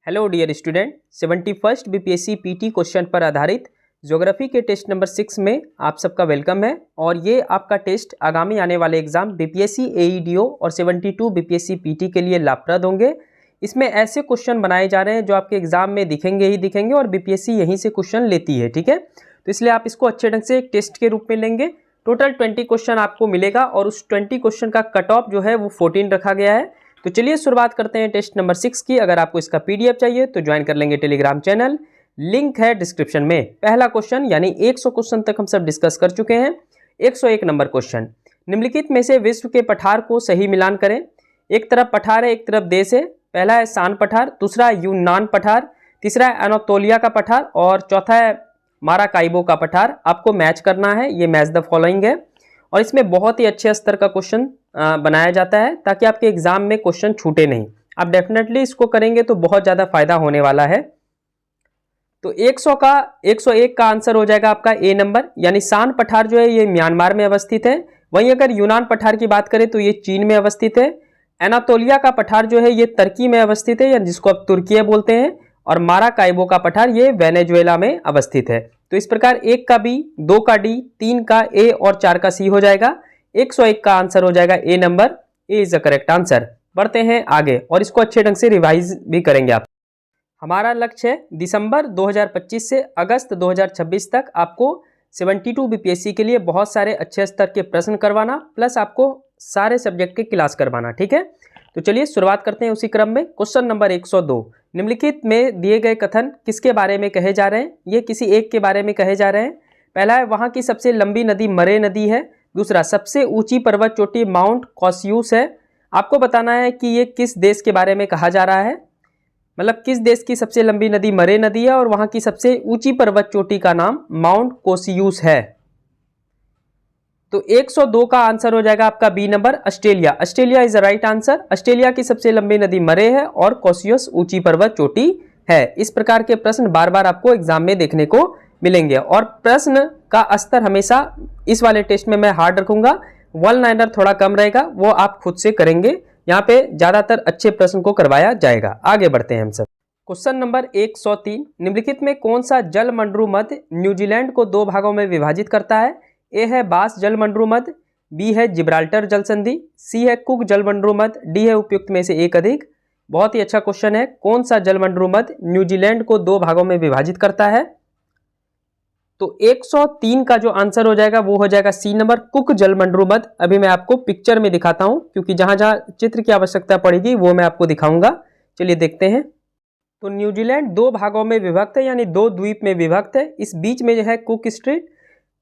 Hello dear student, 71st BPSC PT question पर आधारित geography के टेस्ट नंबर 6 में आप सबका वेलकम है। और ये आपका टेस्ट आगामी आने वाले एग्जाम बीपीएससी एईडीओ और 72 बीपीएससी पीटी के लिए लाभप्रद होंगे। इसमें ऐसे क्वेश्चन बनाए जा रहे हैं जो आपके एग्जाम में दिखेंगे ही दिखेंगे और बीपीएससी यहीं से क्वेश्चन लेती है, ठीक है। तो इसलिए आप इसको अच्छे ढंग से एक टेस्ट के रूप में लेंगे। टोटल 20 क्वेश्चन आपको मिलेगा और उस 20 क्वेश्चन का कट ऑफ जो है वो 14 रखा गया है। तो चलिए शुरुआत करते हैं टेस्ट नंबर 6 की। अगर आपको इसका पीडीएफ चाहिए तो ज्वाइन कर लेंगे टेलीग्राम चैनल, लिंक है डिस्क्रिप्शन में। पहला क्वेश्चन यानी 100 क्वेश्चन तक हम सब डिस्कस कर चुके हैं। 101 नंबर क्वेश्चन, निम्नलिखित में से विश्व के पठार को सही मिलान करें। एक तरफ पठार है, एक तरफ देश है। पहला है सान पठार, दूसरा है यूनान पठार, तीसरा है एनातोलिया का पठार और चौथा है माराकाइबो का पठार। आपको मैच करना है, ये मैच द फॉलोइंग है। और इसमें बहुत ही अच्छे स्तर का क्वेश्चन बनाया जाता है ताकि आपके एग्जाम में क्वेश्चन छूटे नहीं। आप डेफिनेटली इसको करेंगे तो बहुत ज़्यादा फायदा होने वाला है। तो 101 का आंसर हो जाएगा आपका ए नंबर, यानी सान पठार जो है ये म्यांमार में अवस्थित है। वहीं अगर यूनान पठार की बात करें तो ये चीन में अवस्थित है। एनातोलिया का पठार जो है ये तुर्की में अवस्थित है, या जिसको आप तुर्की बोलते हैं। और माराकाइबो का पठार ये वेनेजुएला में अवस्थित है। तो इस प्रकार 1 का बी, 2 का डी, 3 का ए और 4 का सी हो जाएगा। 101 का आंसर हो जाएगा A number, A is the correct answer. बढ़ते हैं आगे और इसको अच्छे ढंग से रिवाइज भी करेंगे आप। हमारा लक्ष्य है दिसंबर 2025 से अगस्त 2026 तक आपको 72 बीपीएससी के लिए बहुत सारे अच्छे स्तर के प्रश्न करवाना, प्लस आपको सारे सब्जेक्ट के क्लास करवाना, ठीक है। तो चलिए शुरुआत करते हैं उसी क्रम में। क्वेश्चन नंबर 102, निम्नलिखित में दिए गए कथन किसके बारे में कहे जा रहे हैं। ये किसी एक के बारे में कहे जा रहे हैं। पहला है वहाँ की सबसे लंबी नदी मरे नदी है। दूसरा, सबसे ऊंची पर्वत चोटी माउंट कॉस्यूस है। आपको बताना है कि ये किस देश के बारे में कहा जा रहा है, मतलब किस देश की सबसे लंबी नदी मरे नदी है और वहाँ की सबसे ऊंची पर्वत चोटी का नाम माउंट कोसियूस है। तो 102 का आंसर हो जाएगा आपका B number, Australia. Australia is the right answer. Australia की सबसे लंबी नदी मरे है और कोसियस ऊंची पर्वत चोटी है। इस प्रकार के प्रश्न बार बार आपको एग्जाम में देखने को मिलेंगे और प्रश्न का स्तर हमेशा इस वाले टेस्ट में मैं हार्ड रखूंगा। वन लाइनर थोड़ा कम रहेगा, वो आप खुद से करेंगे। यहाँ पे ज्यादातर अच्छे प्रश्न को करवाया जाएगा। आगे बढ़ते हैं हम सब। क्वेश्चन नंबर 103, निम्नलिखित में कौन सा जलमंडरू मध्य न्यूजीलैंड को 2 भागों में विभाजित करता है। ए है बास जलमंडरू मध्य, बी है जिब्राल्टर जल संधि, सी है कुक जलमंडरू मध्य, डी है उपयुक्त में से एक अधिक। बहुत ही अच्छा क्वेश्चन है। कौन सा जलमंडरू मध्य न्यूजीलैंड को 2 भागों में विभाजित करता है। तो 103 का जो आंसर हो जाएगा वो हो जाएगा सी नंबर, कुक जलमंडरू मध्य। अभी मैं आपको पिक्चर में दिखाता हूं क्योंकि जहां जहां चित्र की आवश्यकता पड़ेगी वो मैं आपको दिखाऊंगा। चलिए देखते हैं। तो न्यूजीलैंड 2 भागों में विभक्त है, यानी 2 द्वीप में विभक्त है। इस बीच में जो है कुक स्ट्रेट,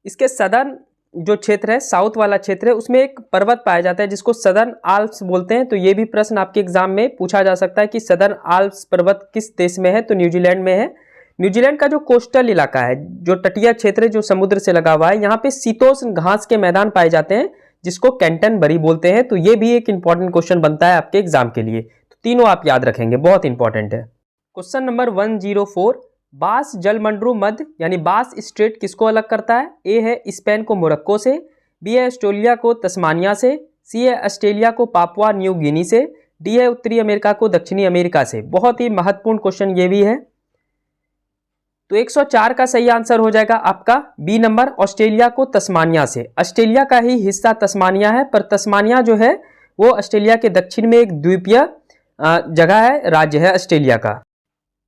इसके सदर्न जो क्षेत्र है, साउथ वाला क्षेत्र है, उसमें एक पर्वत पाया जाता है जिसको सदर्न आल्प्स बोलते हैं। तो ये भी प्रश्न आपके एग्जाम में पूछा जा सकता है कि सदर्न आल्प्स पर्वत किस देश में है, तो न्यूजीलैंड में है। न्यूजीलैंड का जो कोस्टल इलाका है, जो तटीय क्षेत्र है, जो समुद्र से लगा हुआ है, यहाँ पे शीतोष्ण घास के मैदान पाए जाते हैं जिसको कैंटनबरी बोलते हैं। तो ये भी एक इंपॉर्टेंट क्वेश्चन बनता है आपके एग्जाम के लिए। तो तीनों आप याद रखेंगे, बहुत इंपॉर्टेंट है। क्वेश्चन नंबर 104, बास जलमंडरू मध्य यानी बास स्ट्रेट किसको अलग करता है। ए है स्पेन को मोरक्को से, बी है ऑस्ट्रेलिया को तस्मानिया से, सी है ऑस्ट्रेलिया को पापुआ न्यू गिनी से, डी है उत्तरी अमेरिका को दक्षिणी अमेरिका से। बहुत ही महत्वपूर्ण क्वेश्चन ये भी है। तो 104 का सही आंसर हो जाएगा आपका बी नंबर, ऑस्ट्रेलिया को तस्मानिया से। ऑस्ट्रेलिया का ही हिस्सा तस्मानिया है, पर तस्मानिया जो है वो ऑस्ट्रेलिया के दक्षिण में एक द्वीपीय जगह है, राज्य है ऑस्ट्रेलिया का।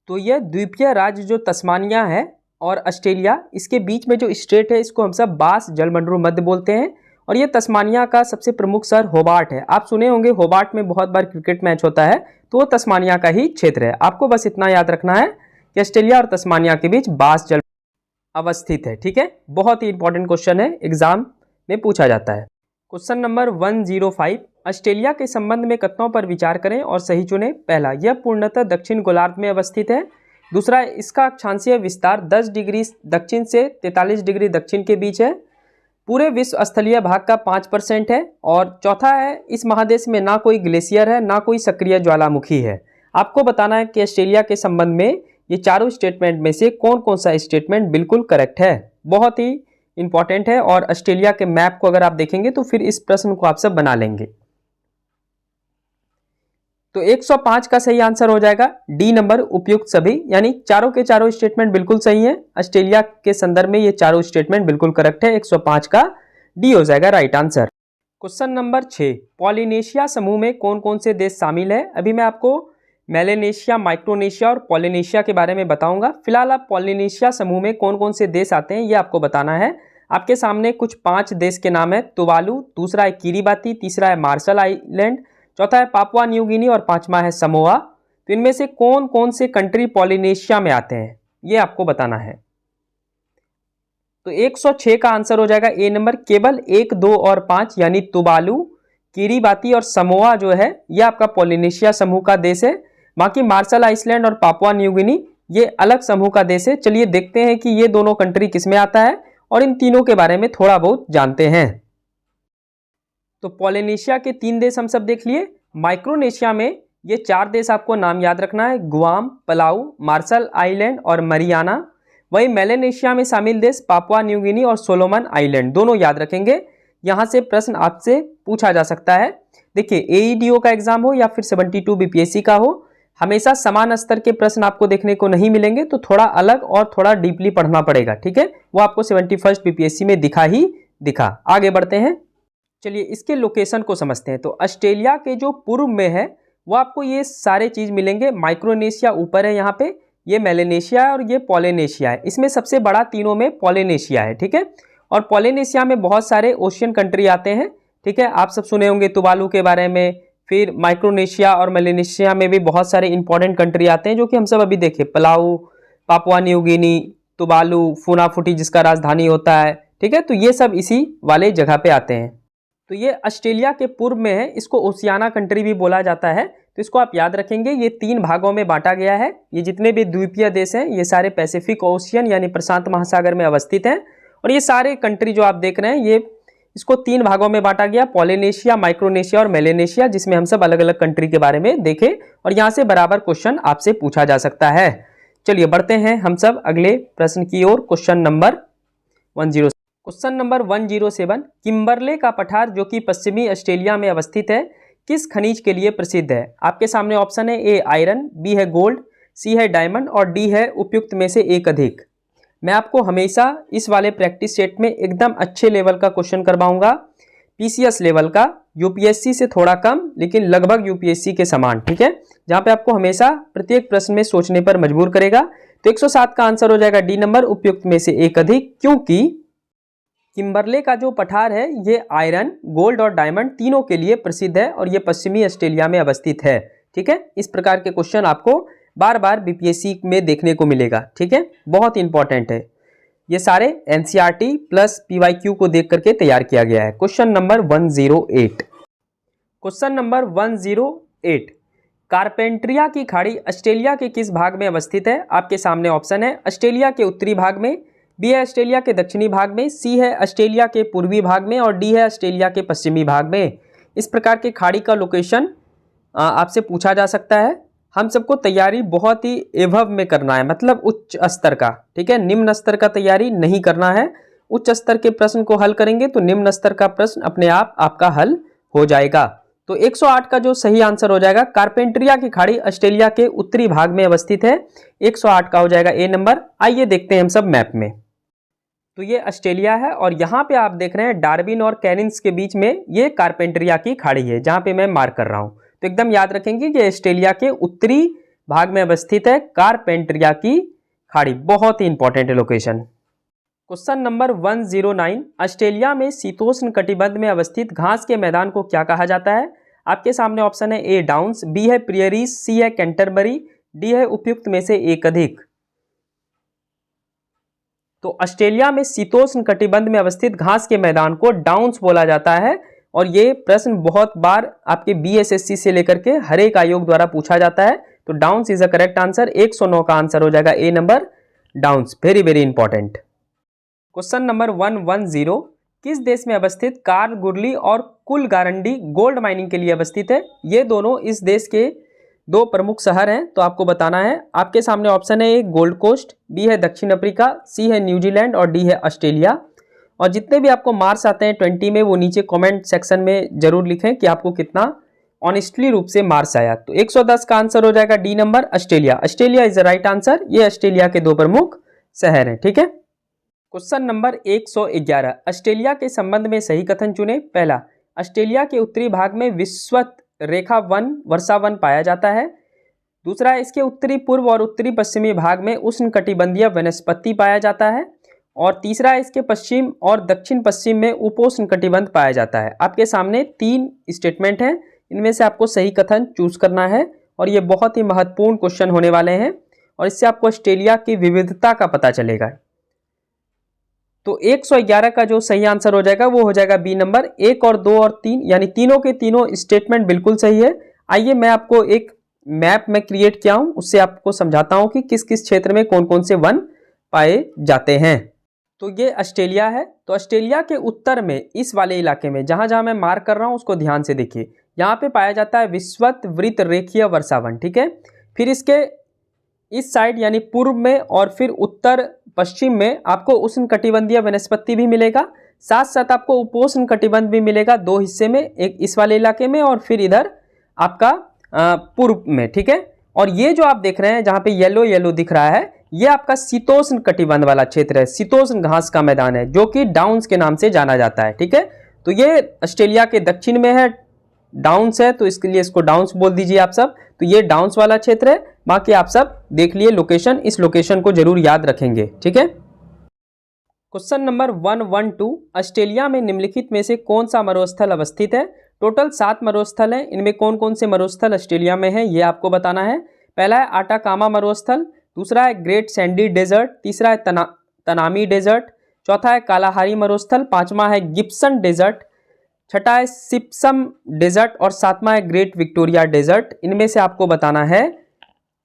तो यह द्वीपीय राज्य जो तस्मानिया है और ऑस्ट्रेलिया, इसके बीच में जो स्टेट है इसको हम सब बास जलमंडरू मध्य बोलते हैं। और ये तस्मानिया का सबसे प्रमुख शहर होबार्ट है। आप सुने होंगे होबार्ट में बहुत बार क्रिकेट मैच होता है, तो वो तस्मानिया का ही क्षेत्र है। आपको बस इतना याद रखना है कि ऑस्ट्रेलिया और तस्मानिया के बीच बास जल अवस्थित है, ठीक है। बहुत ही इंपॉर्टेंट क्वेश्चन है, एग्जाम में पूछा जाता है। क्वेश्चन नंबर 105, ऑस्ट्रेलिया के संबंध में कथनों पर विचार करें और सही चुनें। पहला, यह पूर्णतः दक्षिण गोलार्ध में अवस्थित है। दूसरा, इसका अक्षांशीय विस्तार 10 डिग्री दक्षिण से 43 डिग्री दक्षिण के बीच है। पूरे विश्व स्थलीय भाग का 5% है। और चौथा है, इस महादेश में ना कोई ग्लेशियर है, ना कोई सक्रिय ज्वालामुखी है। आपको बताना है कि ऑस्ट्रेलिया के संबंध में ये चारों स्टेटमेंट में से कौन कौन सा स्टेटमेंट बिल्कुल करेक्ट है। बहुत ही इंपॉर्टेंट है और ऑस्ट्रेलिया के मैप को अगर आप देखेंगे तो फिर इस प्रश्न को आप सब बना लेंगे। तो 105 का सही आंसर हो जाएगा डी नंबर उपयुक्त सभी, यानी चारों के चारों स्टेटमेंट बिल्कुल सही हैं। ऑस्ट्रेलिया के संदर्भ में ये चारों स्टेटमेंट बिल्कुल करेक्ट है। 105 का डी हो जाएगा right answer. Question number 6, Polynesia समूह में कौन कौन से देश शामिल है? अभी मैं आपको मेलेनेशिया, माइक्रोनेशिया और पॉलिनेशिया के बारे में बताऊंगा। फिलहाल आप पॉलिनेशिया समूह में कौन कौन से देश आते हैं ये आपको बताना है। आपके सामने कुछ 5 देश के नाम है। तुवालू, दूसरा है किरिबाती, तीसरा है मार्शल आइलैंड, चौथा है पापुआ न्यू गिनी और 5वां है समोआ। तो इनमें से कौन कौन से कंट्री पॉलिनेशिया में आते हैं ये आपको बताना है। तो 106 का आंसर हो जाएगा ए नंबर। केवल 1, 2 और 5 यानी तुवालू, किरिबाती और समोआ जो है ये आपका पॉलिनेशिया समूह का देश है। बाकी मार्शल आइलैंड और पापुआ न्यू गिनी ये अलग समूह का देश है। चलिए देखते हैं कि ये दोनों कंट्री किस में आता है और इन तीनों के बारे में थोड़ा बहुत जानते हैं। तो पॉलिनेशिया के 3 देश हम सब देख लिए। माइक्रोनेशिया में ये 4 देश आपको नाम याद रखना है, गुआम, पलाऊ, मार्शल आइलैंड और मरियाना। वही मेलेनेशिया में शामिल देश पापुआ न्यू गिनी और सोलोमन आइलैंड, दोनों याद रखेंगे। यहाँ से प्रश्न आपसे पूछा जा सकता है। देखिए एईडीओ का एग्जाम हो या फिर 72 बीपीएससी का हो, हमेशा समान स्तर के प्रश्न आपको देखने को नहीं मिलेंगे, तो थोड़ा अलग और थोड़ा डीपली पढ़ना पड़ेगा, ठीक है। वो आपको 71 बीपीएससी में दिखा। आगे बढ़ते हैं। चलिए इसके लोकेशन को समझते हैं। तो ऑस्ट्रेलिया के जो पूर्व में है वो आपको ये सारे चीज मिलेंगे। माइक्रोनेशिया ऊपर है, यहाँ पे ये मेलेनेशिया है और ये पॉलिनेशिया है। इसमें सबसे बड़ा तीनों में पॉलिनेशिया है, ठीक है। और पॉलिनेशिया में बहुत सारे ओशियन कंट्री आते हैं, ठीक है। आप सब सुने होंगे तुवालू के बारे में। फिर माइक्रोनेशिया और मेलेनेशिया में भी बहुत सारे इंपॉर्टेंट कंट्री आते हैं जो कि हम सब अभी देखे, Palau, Papua New Guinea, Tuvalu, Funafuti जिसका राजधानी होता है, ठीक है। तो ये सब इसी वाले जगह पे आते हैं। तो ये ऑस्ट्रेलिया के पूर्व में है, इसको ओशियाना कंट्री भी बोला जाता है। तो इसको आप याद रखेंगे। ये 3 भागों में बांटा गया है। ये जितने भी द्वीपीय देश हैं ये सारे पैसिफिक ओशियन यानी प्रशांत महासागर में अवस्थित हैं। और ये सारे कंट्री जो आप देख रहे हैं ये इसको 3 भागों में बांटा गया, पॉलिनेशिया, माइक्रोनेशिया और मेलेनेशिया, जिसमें हम सब अलग अलग कंट्री के बारे में देखें और यहाँ से बराबर क्वेश्चन आपसे पूछा जा सकता है। चलिए बढ़ते हैं हम सब अगले प्रश्न की ओर। क्वेश्चन नंबर 107, किम्बरले का पठार जो कि पश्चिमी ऑस्ट्रेलिया में अवस्थित है किस खनिज के लिए प्रसिद्ध है? आपके सामने ऑप्शन है ए आयरन, बी है गोल्ड, सी है डायमंड और डी है उपयुक्त में से एक अधिक। मैं आपको हमेशा इस वाले प्रैक्टिस सेट में एकदम अच्छे लेवल का क्वेश्चन करवाऊंगा, पीसीएस लेवल का, यूपीएससी से थोड़ा कम लेकिन लगभग यूपीएससी के समान, ठीक है, जहां पे आपको हमेशा प्रत्येक प्रश्न में सोचने पर मजबूर करेगा। तो 107 का आंसर हो जाएगा डी नंबर, उपयुक्त में से एक अधिक, क्योंकि किम्बरले का जो पठार है ये आयरन, गोल्ड और डायमंड तीनों के लिए प्रसिद्ध है और ये पश्चिमी ऑस्ट्रेलिया में अवस्थित है, ठीक है। इस प्रकार के क्वेश्चन आपको बार बार बीपीएससी में देखने को मिलेगा, ठीक है, बहुत इंपॉर्टेंट है। ये सारे एनसीईआरटी प्लस पीवाईक्यू को देख करके तैयार किया गया है। क्वेश्चन नंबर 108, कारपेंट्रिया की खाड़ी ऑस्ट्रेलिया के किस भाग में अवस्थित है? आपके सामने ऑप्शन है ऑस्ट्रेलिया के उत्तरी भाग में, बी है ऑस्ट्रेलिया के दक्षिणी भाग में, सी है ऑस्ट्रेलिया के पूर्वी भाग में और डी है ऑस्ट्रेलिया के पश्चिमी भाग में। इस प्रकार के खाड़ी का लोकेशन आपसे पूछा जा सकता है। हम सबको तैयारी बहुत ही एभव में करना है, मतलब उच्च स्तर का, ठीक है, निम्न स्तर का तैयारी नहीं करना है। उच्च स्तर के प्रश्न को हल करेंगे तो निम्न स्तर का प्रश्न अपने आप आपका हल हो जाएगा। तो 108 का जो सही आंसर हो जाएगा, कारपेंट्रिया की खाड़ी ऑस्ट्रेलिया के उत्तरी भाग में अवस्थित है। 108 का हो जाएगा ए नंबर। आइए देखते हैं हम सब मैप में। तो ये ऑस्ट्रेलिया है और यहाँ पे आप देख रहे हैं डार्विन और कैनिन्स के बीच में ये कारपेंट्रिया की खाड़ी है, जहाँ पे मैं मार्क कर रहा हूँ। तो एकदम याद रखेंगे कि ऑस्ट्रेलिया के उत्तरी भाग में अवस्थित है कारपेंट्रिया की खाड़ी, बहुत ही इंपॉर्टेंट है लोकेशन। क्वेश्चन नंबर 109, ऑस्ट्रेलिया में शीतोष्ण कटिबंध में अवस्थित घास के मैदान को क्या कहा जाता है? आपके सामने ऑप्शन है ए डाउन्स, बी है प्रियरीज, सी है कैंटरबरी, डी है उपयुक्त में से एक अधिक। तो ऑस्ट्रेलिया में शीतोष्ण कटिबंध में अवस्थित घास के मैदान को डाउन्स बोला जाता है और ये प्रश्न बहुत बार आपके बीएसएससी से लेकर के हर एक आयोग द्वारा पूछा जाता है। तो Downs is a correct answer. 109 का आंसर हो जाएगा A number, Downs, very very important. Question number 110, किस देश में अवस्थित कारगुरली और कुलगारंडी गोल्ड माइनिंग के लिए अवस्थित है? ये दोनों इस देश के 2 प्रमुख शहर हैं, तो आपको बताना है। आपके सामने ऑप्शन है ए गोल्ड कोस्ट, बी है दक्षिण अफ्रीका, सी है न्यूजीलैंड और डी है ऑस्ट्रेलिया। और जितने भी आपको मार्क्स आते हैं 20 में वो नीचे कमेंट सेक्शन में जरूर लिखें कि आपको कितना ऑनेस्टली रूप से मार्स आया। तो 110 का आंसर हो जाएगा D number, Australia. Australia is the right answer. ये ऑस्ट्रेलिया के 2 प्रमुख शहर हैं। ठीक है। क्वेश्चन नंबर 111, ऑस्ट्रेलिया के संबंध में सही कथन चुने। पहला, ऑस्ट्रेलिया के उत्तरी भाग में विषुवत रेखा वन वर्षा वन पाया जाता है। दूसरा, इसके उत्तरी पूर्व और उत्तरी पश्चिमी भाग में उष्णकटिबंधीय वनस्पति पाया जाता है। और तीसरा, इसके पश्चिम और दक्षिण पश्चिम में उपोष्ण कटिबंध पाया जाता है। आपके सामने 3 स्टेटमेंट हैं, इनमें से आपको सही कथन चूज करना है और ये बहुत ही महत्वपूर्ण क्वेश्चन होने वाले हैं और इससे आपको ऑस्ट्रेलिया की विविधता का पता चलेगा। तो 111 का जो सही आंसर हो जाएगा वो हो जाएगा बी नंबर। 1 और 2 और 3 यानी तीनों के तीनों स्टेटमेंट बिल्कुल सही है। आइए मैं आपको एक मैप में क्रिएट किया हूं, उससे आपको समझाता हूं कि किस किस क्षेत्र में कौन कौन से वन पाए जाते हैं। तो ये ऑस्ट्रेलिया है। तो ऑस्ट्रेलिया के उत्तर में इस वाले इलाके में जहां जहां मैं मार्क कर रहा हूं उसको ध्यान से देखिए। यहाँ पे पाया जाता है विषुवत वृत्त रेखीय वर्षावन। ठीक है। फिर इसके इस साइड यानी पूर्व में और फिर उत्तर पश्चिम में आपको उष्णकटिबंधीय वनस्पति भी मिलेगा, साथ साथ आपको उपोष्ण कटिबंध भी मिलेगा 2 हिस्से में, एक इस वाले इलाके में और फिर इधर आपका पूर्व में। ठीक है। और ये जो आप देख रहे हैं जहाँ पे येलो येलो दिख रहा है, ये आपका शीतोष्ण कटिबंध वाला क्षेत्र है, शीतोष्ण घास का मैदान है जो कि डाउन्स के नाम से जाना जाता है। ठीक है। तो ये ऑस्ट्रेलिया के दक्षिण में है, डाउन्स है, तो इसके लिए इसको डाउन्स बोल दीजिए आप सब। तो ये डाउन्स वाला क्षेत्र है। बाकी आप सब देख लिए लोकेशन, इस लोकेशन को जरूर याद रखेंगे। ठीक है। क्वेश्चन नंबर 112, ऑस्ट्रेलिया में निम्नलिखित में से कौन सा मरुस्थल अवस्थित है। टोटल 7 मरुस्थल हैं, इनमें कौन कौन से मरुस्थल ऑस्ट्रेलिया में है ये आपको बताना है। पहला है आटाकामा मरुस्थल, दूसरा है ग्रेट सैंडी डेजर्ट, तीसरा है तनामी डेजर्ट, चौथा है कालाहारी मरुस्थल, पांचवा है गिब्सन डेजर्ट, छठा है सिप्सम डेजर्ट और सातवां है ग्रेट विक्टोरिया डेजर्ट। इनमें से आपको बताना है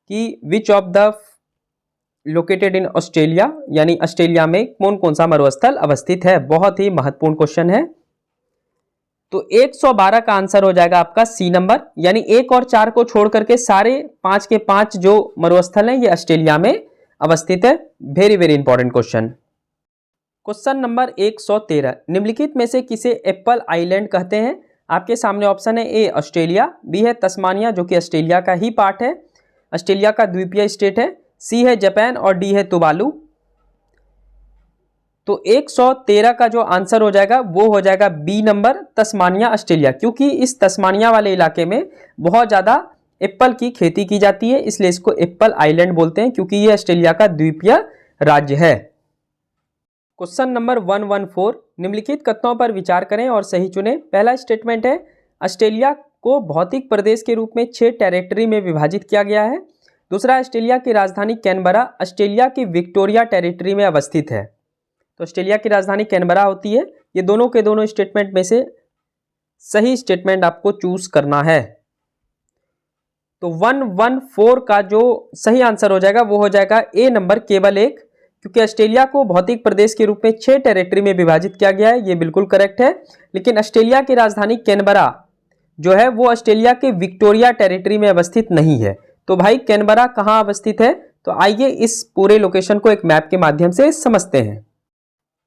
कि which of the located in Australia, यानी ऑस्ट्रेलिया में कौन कौन सा मरुस्थल अवस्थित है। बहुत ही महत्वपूर्ण क्वेश्चन है। तो 112 का आंसर हो जाएगा आपका सी नंबर, यानी 1 और 4 को छोड़ करके सारे 5 के 5 जो मरुस्थल हैं ये ऑस्ट्रेलिया में अवस्थित है। Very very important question. Question number 113, निम्नलिखित में से किसे एप्पल आइलैंड कहते हैं। आपके सामने ऑप्शन है ए ऑस्ट्रेलिया, बी है तस्मानिया जो कि ऑस्ट्रेलिया का ही पार्ट है, ऑस्ट्रेलिया का द्वीपीय स्टेट है, सी है जापान और डी है तुवालू। तो 113 का जो आंसर हो जाएगा वो हो जाएगा बी नंबर, तस्मानिया ऑस्ट्रेलिया, क्योंकि इस तस्मानिया वाले इलाके में बहुत ज़्यादा एप्पल की खेती की जाती है, इसलिए इसको एप्पल आइलैंड बोलते हैं क्योंकि ये ऑस्ट्रेलिया का द्वीपीय राज्य है। क्वेश्चन नंबर 114, निम्नलिखित कथनों पर विचार करें और सही चुनें। पहला स्टेटमेंट है ऑस्ट्रेलिया को भौतिक प्रदेश के रूप में 6 टेरिटरी में विभाजित किया गया है। दूसरा, ऑस्ट्रेलिया की राजधानी कैनबरा ऑस्ट्रेलिया की विक्टोरिया टेरिटरी में अवस्थित है। तो ऑस्ट्रेलिया की राजधानी कैनबरा होती है। ये दोनों के दोनों स्टेटमेंट में से सही स्टेटमेंट आपको चूज करना है। तो 114 का जो सही आंसर हो जाएगा वो हो जाएगा ए नंबर, केवल एक, क्योंकि ऑस्ट्रेलिया को भौतिक प्रदेश के रूप में 6 टेरिटरी में विभाजित किया गया है। ये बिल्कुल करेक्ट है। लेकिन ऑस्ट्रेलिया की राजधानी कैनबरा जो है वो ऑस्ट्रेलिया के विक्टोरिया टेरिटरी में अवस्थित नहीं है। तो भाई कैनबरा कहाँ अवस्थित है, तो आइए इस पूरे लोकेशन को एक मैप के माध्यम से समझते हैं।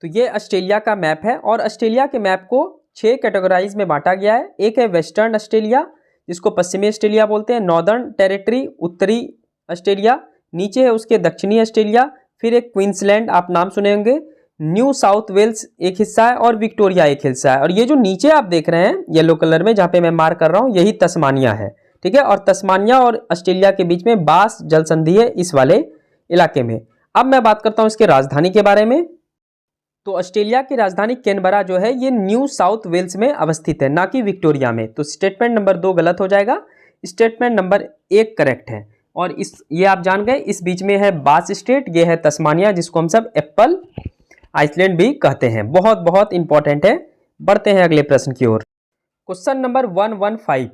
तो ये ऑस्ट्रेलिया का मैप है और ऑस्ट्रेलिया के मैप को 6 कैटेगराइज में बांटा गया है। एक है वेस्टर्न ऑस्ट्रेलिया जिसको पश्चिमी ऑस्ट्रेलिया बोलते हैं, नॉर्दर्न टेरिटरी उत्तरी ऑस्ट्रेलिया, नीचे है उसके दक्षिणी ऑस्ट्रेलिया, फिर एक क्वींसलैंड आप नाम सुने होंगे, न्यू साउथ वेल्स एक हिस्सा है और विक्टोरिया एक हिस्सा है। और ये जो नीचे आप देख रहे हैं येलो कलर में जहाँ पे मैं मार्क कर रहा हूँ यही तस्मानिया है। ठीक है। और तस्मानिया और ऑस्ट्रेलिया के बीच में बास जल संधि है इस वाले इलाके में। अब मैं बात करता हूँ इसके राजधानी के बारे में। तो ऑस्ट्रेलिया की राजधानी कैनबरा जो है ये न्यू साउथ वेल्स में अवस्थित है, ना कि विक्टोरिया में। तो स्टेटमेंट नंबर 2 गलत हो जाएगा, स्टेटमेंट नंबर 1 करेक्ट है। और ये आप जान गए, इस बीच में है बास स्टेट, ये है तस्मानिया जिसको हम सब एप्पल आइसलैंड भी कहते हैं। बहुत बहुत इंपॉर्टेंट है। बढ़ते हैं अगले प्रश्न की ओर। क्वेश्चन नंबर 115,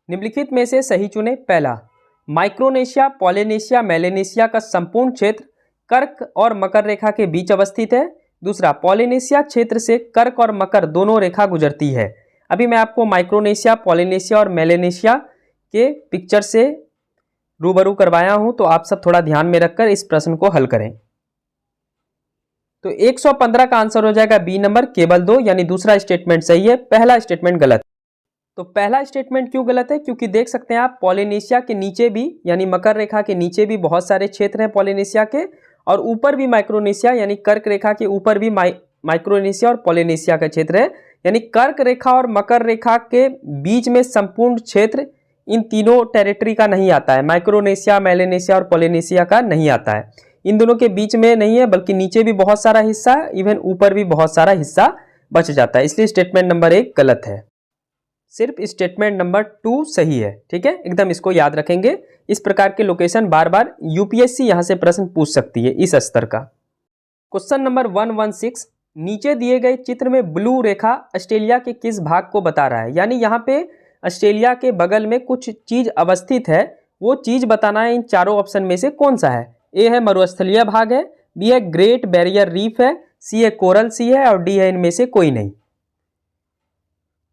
निम्नलिखित में से सही चुने। पहला, माइक्रोनेशिया पॉलिनेशिया मेलेनेशिया का संपूर्ण क्षेत्र कर्क और मकर रेखा के बीच अवस्थित है। दूसरा, पॉलिनेशिया क्षेत्र से कर्क और मकर दोनों रेखा गुजरती है। अभी मैं आपको माइक्रोनेशिया पॉलिनेशिया और मेलेनेशिया के पिक्चर से रूबरू करवाया हूं, तो आप सब थोड़ा ध्यान में रखकर इस प्रश्न को हल करें। तो 115 का आंसर हो जाएगा बी नंबर, केवल 2, यानी दूसरा स्टेटमेंट सही है, पहला स्टेटमेंट गलत। तो पहला स्टेटमेंट क्यों गलत है? क्योंकि देख सकते हैं आप पॉलिनेशिया के नीचे भी यानी मकर रेखा के नीचे भी बहुत सारे क्षेत्र हैं पॉलिनेशिया के, और ऊपर भी माइक्रोनेशिया यानी कर्क रेखा के ऊपर भी माइक्रोनेशिया और पॉलिनेशिया का क्षेत्र है। यानी कर्क रेखा और मकर रेखा के बीच में संपूर्ण क्षेत्र इन तीनों टेरिटरी का नहीं आता है। माइक्रोनेशिया, मेलेनेशिया और पॉलिनेशिया का नहीं आता है। इन दोनों के बीच में नहीं है, बल्कि नीचे भी बहुत सारा हिस्सा, इवन ऊपर भी बहुत सारा हिस्सा बच जाता है। इसलिए स्टेटमेंट नंबर 1 गलत है। सिर्फ स्टेटमेंट नंबर 2 सही है। ठीक है, एकदम इसको याद रखेंगे। इस प्रकार के लोकेशन बार बार यूपीएससी यहां से प्रश्न पूछ सकती है इस स्तर का। क्वेश्चन नंबर 116, नीचे दिए गए चित्र में ब्लू रेखा ऑस्ट्रेलिया के किस भाग को बता रहा है? यानी यहाँ पे ऑस्ट्रेलिया के बगल में कुछ चीज अवस्थित है, वो चीज बताना है। इन चारों ऑप्शन में से कौन सा है? ए है मरुस्थलीय भाग है, बी है ग्रेट बैरियर रीफ है, सी है कोरल सी है, और डी है इनमें से कोई नहीं।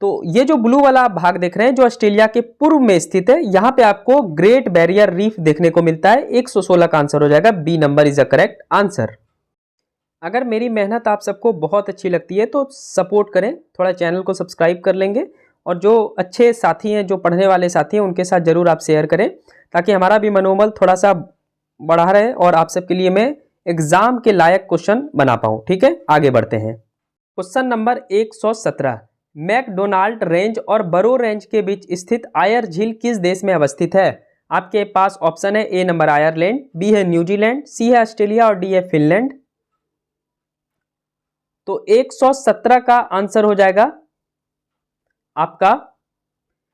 तो ये जो ब्लू वाला भाग देख रहे हैं जो ऑस्ट्रेलिया के पूर्व में स्थित है, यहां पे आपको ग्रेट बैरियर रीफ देखने को मिलता है। 116 का आंसर हो जाएगा, B number is the correct answer. अगर मेरी मेहनत आप सबको बहुत अच्छी लगती है तो सपोर्ट करें, थोड़ा चैनल को सब्सक्राइब कर लेंगे, और जो अच्छे साथी हैं, जो पढ़ने वाले साथी हैं, उनके साथ जरूर आप शेयर करें, ताकि हमारा भी मनोबल थोड़ा सा बढ़ा रहे और आप सबके लिए मैं एग्जाम के लायक क्वेश्चन बना पाऊँ। ठीक है, आगे बढ़ते हैं। क्वेश्चन नंबर 117, मैकडोनाल्ड रेंज और बरो रेंज के बीच स्थित आयर झील किस देश में अवस्थित है? आपके पास ऑप्शन है, ए नंबर आयरलैंड, बी है न्यूजीलैंड, सी है ऑस्ट्रेलिया और डी है फिनलैंड। तो 117 का आंसर हो जाएगा आपका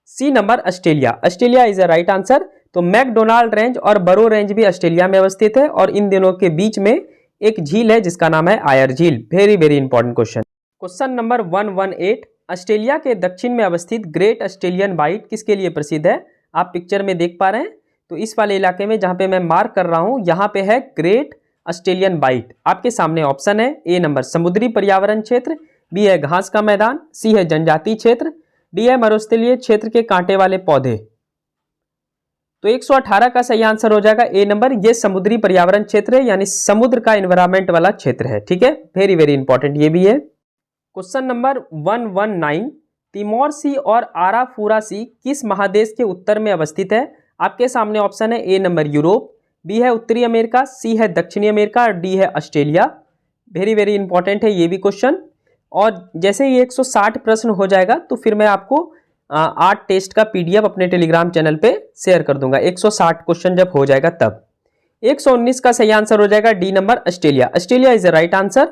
C number Australia. Australia is a right answer. तो मैकडोनाल्ड रेंज और बरो रेंज भी ऑस्ट्रेलिया में अवस्थित है, और इन दोनों के बीच में एक झील है जिसका नाम है आयर झील। Very very important question. Question number 118, Australia के दक्षिण में अवस्थित ग्रेट ऑस्ट्रेलियन व्हाइट किसके लिए प्रसिद्ध है? आप पिक्चर में देख पा रहे हैं। तो इस वाले इलाके में जहां पे मैं मार्क कर रहा हूं, यहां पे है ग्रेट ऑस्ट्रेलियन व्हाइट। आपके सामने ऑप्शन है, ए नंबर समुद्री पर्यावरण क्षेत्र, बी है घास का मैदान, सी है जनजातीय क्षेत्र, डी है मरुस्थलीय क्षेत्र के कांटे वाले पौधे। तो 118 का सही आंसर हो जाएगा ए नंबर, ये समुद्री पर्यावरण क्षेत्र है, यानी समुद्र का एनवायरमेंट वाला क्षेत्र है। ठीक है, वेरी वेरी इंपॉर्टेंट ये भी है। क्वेश्चन नंबर 119, तिमोर सी और आराफूरा सी किस महादेश के उत्तर में अवस्थित है? आपके सामने ऑप्शन है, ए नंबर यूरोप, बी है उत्तरी अमेरिका, सी है दक्षिणी अमेरिका और डी है ऑस्ट्रेलिया। वेरी वेरी इंपॉर्टेंट है ये भी क्वेश्चन। और जैसे ये 160 प्रश्न हो जाएगा तो फिर मैं आपको 8 टेस्ट का पीडीएफ अपने टेलीग्राम चैनल पे शेयर कर दूंगा। 160 क्वेश्चन जब हो जाएगा तब। 119 का सही आंसर हो जाएगा D number Australia. Australia is the right answer.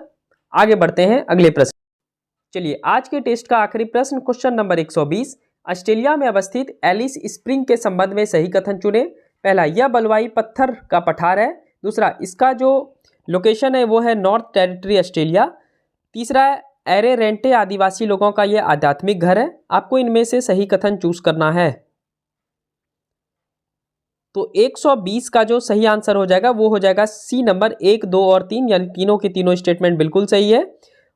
आगे बढ़ते हैं अगले प्रश्न। चलिए, आज के टेस्ट का आखिरी प्रश्न, क्वेश्चन नंबर 120, ऑस्ट्रेलिया में अवस्थित एलिस स्प्रिंग के संबंध में सही कथन चुने। पहला, यह बलुआई पत्थर का पठार है। दूसरा, इसका जो लोकेशन है वो है नॉर्थ टेरिटरी ऑस्ट्रेलिया। तीसरा, एरे रेंटे आदिवासी लोगों का यह आध्यात्मिक घर है। आपको इनमें से सही कथन चूज करना है। तो 120 का जो सही आंसर हो जाएगा वो हो जाएगा सी नंबर 1, 2 और 3, यानी तीनों के तीनों स्टेटमेंट बिल्कुल सही है।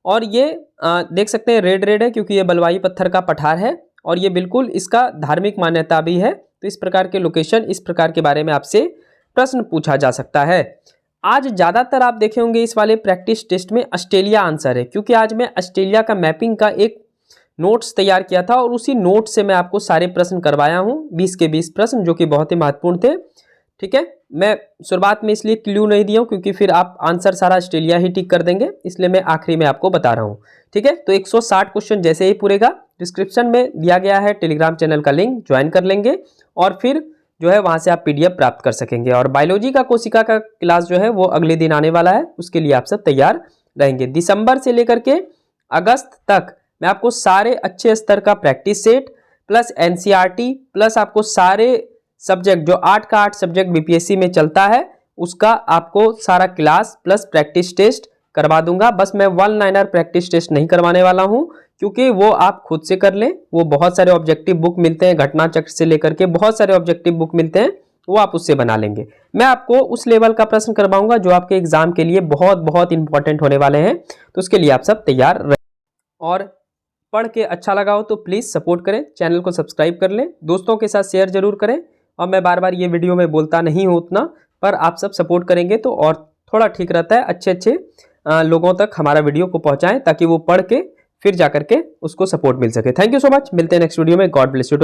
और ये देख सकते हैं रेड रेड है क्योंकि ये बलुआई पत्थर का पठार है, और ये बिल्कुल इसका धार्मिक मान्यता भी है। तो इस प्रकार के लोकेशन, इस प्रकार के बारे में आपसे प्रश्न पूछा जा सकता है। आज ज़्यादातर आप देखे होंगे इस वाले प्रैक्टिस टेस्ट में ऑस्ट्रेलिया आंसर है, क्योंकि आज मैं ऑस्ट्रेलिया का मैपिंग का एक नोट्स तैयार किया था और उसी नोट से मैं आपको सारे प्रश्न करवाया हूँ, 20 के 20 प्रश्न, जो कि बहुत ही महत्वपूर्ण थे। ठीक है, मैं शुरुआत में इसलिए क्लू नहीं दिया हूँ क्योंकि फिर आप आंसर सारा ऑस्ट्रेलिया ही टिक कर देंगे, इसलिए मैं आखिरी में आपको बता रहा हूँ। ठीक है, तो 160 क्वेश्चन जैसे ही पूरेगा, डिस्क्रिप्शन में दिया गया है टेलीग्राम चैनल का लिंक, ज्वाइन कर लेंगे और फिर जो है वहाँ से आप पीडीएफ प्राप्त कर सकेंगे। और बायोलॉजी का कोशिका का क्लास जो है वो अगले दिन आने वाला है, उसके लिए आप सब तैयार रहेंगे। दिसंबर से लेकर के अगस्त तक मैं आपको सारे अच्छे स्तर का practice set plus NCERT plus आपको सारे सब्जेक्ट, जो 8 का 8 सब्जेक्ट बीपीएससी में चलता है, उसका आपको सारा क्लास प्लस प्रैक्टिस टेस्ट करवा दूंगा। बस मैं 1 लाइनर प्रैक्टिस टेस्ट नहीं करवाने वाला हूं, क्योंकि वो आप खुद से कर लें। वो बहुत सारे ऑब्जेक्टिव बुक मिलते हैं, घटना चक्र से लेकर के बहुत सारे ऑब्जेक्टिव बुक मिलते हैं, वो आप उससे बना लेंगे। मैं आपको उस लेवल का प्रश्न करवाऊंगा जो आपके एग्जाम के लिए बहुत बहुत इंपॉर्टेंट होने वाले हैं। तो उसके लिए आप सब तैयार रहें। और पढ़ के अच्छा लगा हो तो प्लीज़ सपोर्ट करें, चैनल को सब्सक्राइब कर लें, दोस्तों के साथ शेयर जरूर करें। और मैं बार बार ये वीडियो में बोलता नहीं हूँ उतना, पर आप सब सपोर्ट करेंगे तो और थोड़ा ठीक रहता है। अच्छे अच्छे लोगों तक हमारा वीडियो को पहुँचाएँ ताकि वो पढ़ के फिर जाकर के उसको सपोर्ट मिल सके। थैंक यू सो मच, मिलते हैं नेक्स्ट वीडियो में। God bless you to.